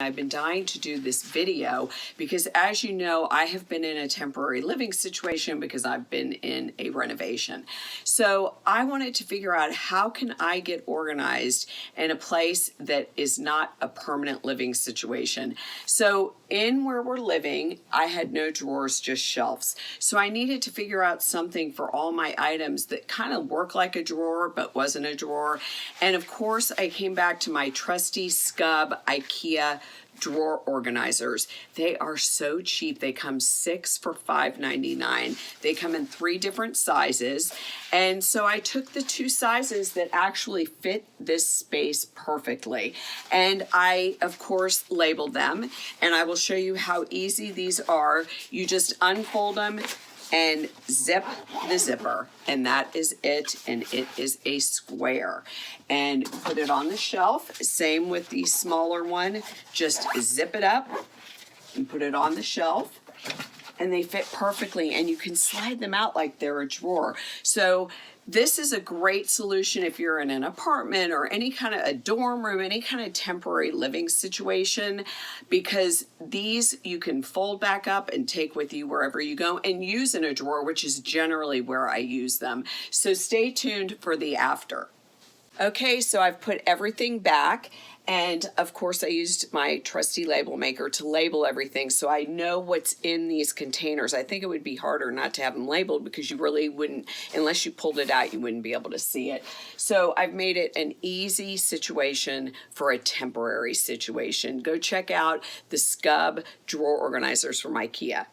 I've been dying to do this video because, as you know, I have been in a temporary living situation because I've been in a renovation. So I wanted to figure out, how can I get organized in a place that is not a permanent living situation. So in where we're living, I had no drawers, just shelves. So I needed to figure out something for all my items that kind of worked like a drawer but wasn't a drawer. And of course, I came back to my trusty SKUB IKEA drawer organizers. They are so cheap. They come 6 for $5.99. They come in 3 different sizes. And so I took the 2 sizes that actually fit this space perfectly. And I, of course, labeled them. And I will show you how easy these are. You just unfold them and zip the zipper, and that is it, and it is a square. And put it on the shelf. Same with the smaller one, just zip it up and put it on the shelf, and they fit perfectly, and you can slide them out like they're a drawer. So this is a great solution if you're in an apartment or any kind of a dorm room, any kind of temporary living situation, because these you can fold back up and take with you wherever you go and use in a drawer, which is generally where I use them. So stay tuned for the after. Okay, so I've put everything back, and of course I used my trusty label maker to label everything so I know what's in these containers. I think it would be harder not to have them labeled because you really wouldn't, unless you pulled it out, you wouldn't be able to see it. So I've made it an easy situation for a temporary situation. Go check out the SKUB drawer organizers from IKEA.